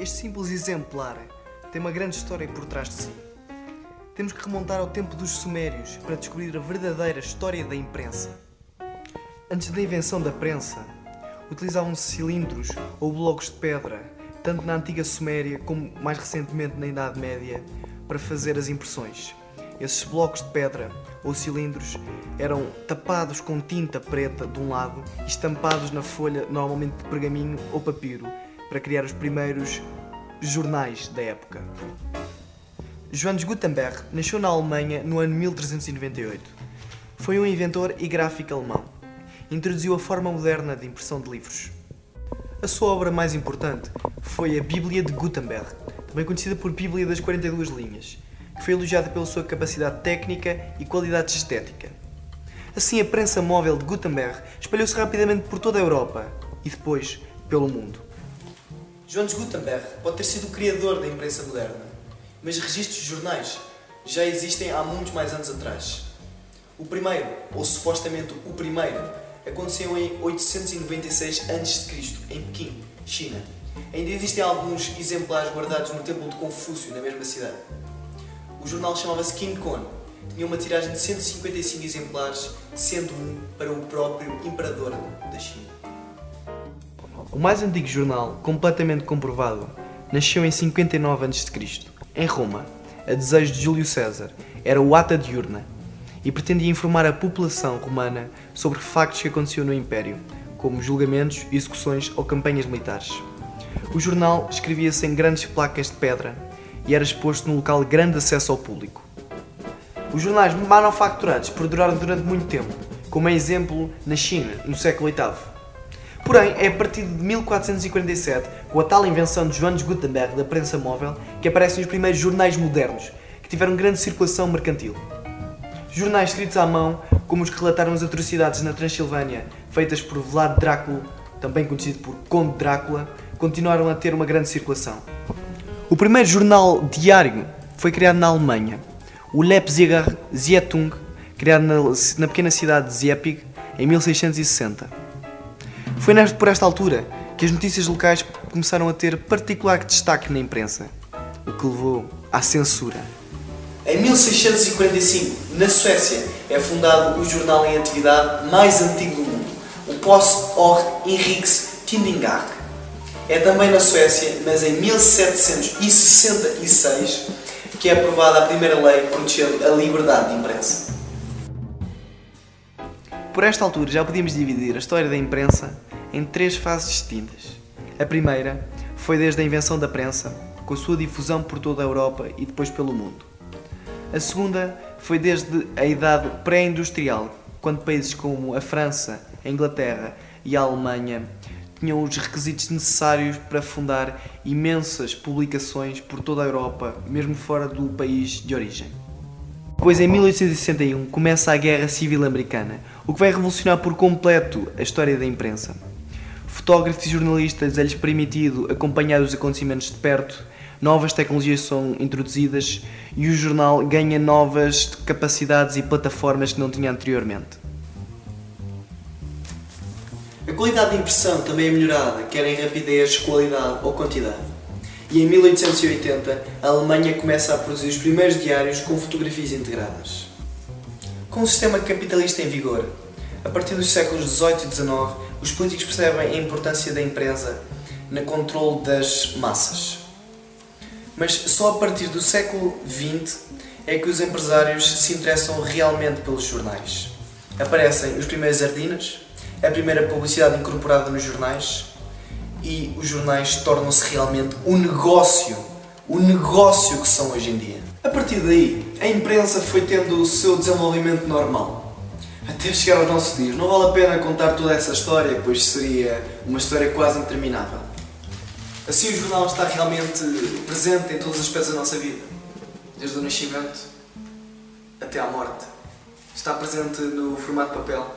Este simples exemplar tem uma grande história por trás de si. Temos que remontar ao tempo dos Sumérios para descobrir a verdadeira história da imprensa. Antes da invenção da prensa, utilizavam-se cilindros ou blocos de pedra, tanto na antiga Suméria como mais recentemente na Idade Média, para fazer as impressões. Esses blocos de pedra ou cilindros eram tapados com tinta preta de um lado e estampados na folha, normalmente de pergaminho ou papiro, para criar os primeiros jornais da época. Johannes Gutenberg nasceu na Alemanha no ano 1398. Foi um inventor e gráfico alemão. Introduziu a forma moderna de impressão de livros. A sua obra mais importante foi a Bíblia de Gutenberg, também conhecida por Bíblia das 42 linhas, que foi elogiada pela sua capacidade técnica e qualidade estética. Assim, a prensa móvel de Gutenberg espalhou-se rapidamente por toda a Europa e depois pelo mundo. Johannes Gutenberg pode ter sido o criador da imprensa moderna, mas registros de jornais já existem há muitos mais anos atrás. O primeiro, ou supostamente o primeiro, aconteceu em 896 a.C., em Pequim, China. Ainda existem alguns exemplares guardados no Templo de Confúcio, na mesma cidade. O jornal chamava-se King Kong. Tinha uma tiragem de 155 exemplares, sendo um para o próprio imperador da China. O mais antigo jornal, completamente comprovado, nasceu em 59 a.C., em Roma, a desejo de Júlio César. Era o Ata Diurna e pretendia informar a população romana sobre factos que aconteciam no Império, como julgamentos, execuções ou campanhas militares. O jornal escrevia-se em grandes placas de pedra e era exposto num local de grande acesso ao público. Os jornais manufaturados perduraram durante muito tempo, como é exemplo na China, no século VIII. Porém, é a partir de 1447, com a tal invenção de Johannes Gutenberg da prensa móvel, que aparecem os primeiros jornais modernos, que tiveram grande circulação mercantil. Jornais escritos à mão, como os que relataram as atrocidades na Transilvânia, feitas por Vlad Drácula, também conhecido por Conde Drácula, continuaram a ter uma grande circulação. O primeiro jornal diário foi criado na Alemanha, o Leipziger Zeitung, criado na pequena cidade de Ziepig, em 1660. Foi por esta altura que as notícias locais começaram a ter particular destaque na imprensa, o que levou à censura. Em 1645, na Suécia, é fundado o jornal em atividade mais antigo do mundo, o Post och Inrikes Tidningar. É também na Suécia, mas em 1766, que é aprovada a primeira lei protegendo a liberdade de imprensa. Por esta altura já podíamos dividir a história da imprensa em três fases distintas. A primeira foi desde a invenção da prensa, com a sua difusão por toda a Europa e depois pelo mundo. A segunda foi desde a idade pré-industrial, quando países como a França, a Inglaterra e a Alemanha tinham os requisitos necessários para fundar imensas publicações por toda a Europa, mesmo fora do país de origem. Depois, em 1861, começa a Guerra Civil Americana, o que vai revolucionar por completo a história da imprensa. Fotógrafos e jornalistas é-lhes permitido acompanhar os acontecimentos de perto, novas tecnologias são introduzidas e o jornal ganha novas capacidades e plataformas que não tinha anteriormente. A qualidade de impressão também é melhorada, quer em rapidez, qualidade ou quantidade. E em 1880, a Alemanha começa a produzir os primeiros diários com fotografias integradas. Com o sistema capitalista em vigor, a partir dos séculos XVIII e XIX, os políticos percebem a importância da imprensa no controle das massas. Mas só a partir do século XX é que os empresários se interessam realmente pelos jornais. Aparecem os primeiros Ardinas, a primeira publicidade incorporada nos jornais, e os jornais tornam-se realmente o negócio que são hoje em dia. A partir daí, a imprensa foi tendo o seu desenvolvimento normal, até chegar aos nossos dias. Não vale a pena contar toda essa história, pois seria uma história quase interminável. Assim, o jornal está realmente presente em todos os aspectos da nossa vida, desde o nascimento até à morte. Está presente no formato de papel,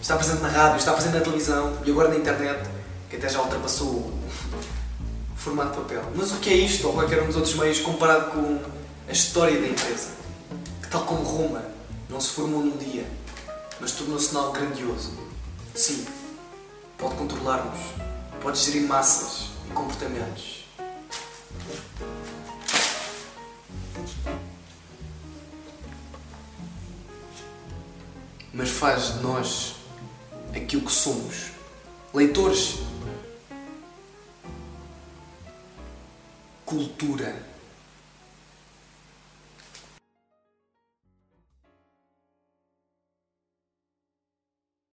está presente na rádio, está presente na televisão e agora na internet, que até já ultrapassou o formato de papel. Mas o que é isto, ou qualquer um dos outros meios, comparado com a história da empresa, que, tal como Roma, não se formou num dia, mas tornou-se algo grandioso? Sim, pode controlar-nos, pode gerir massas e comportamentos, mas faz de nós aquilo que somos. Leitores. Cultura.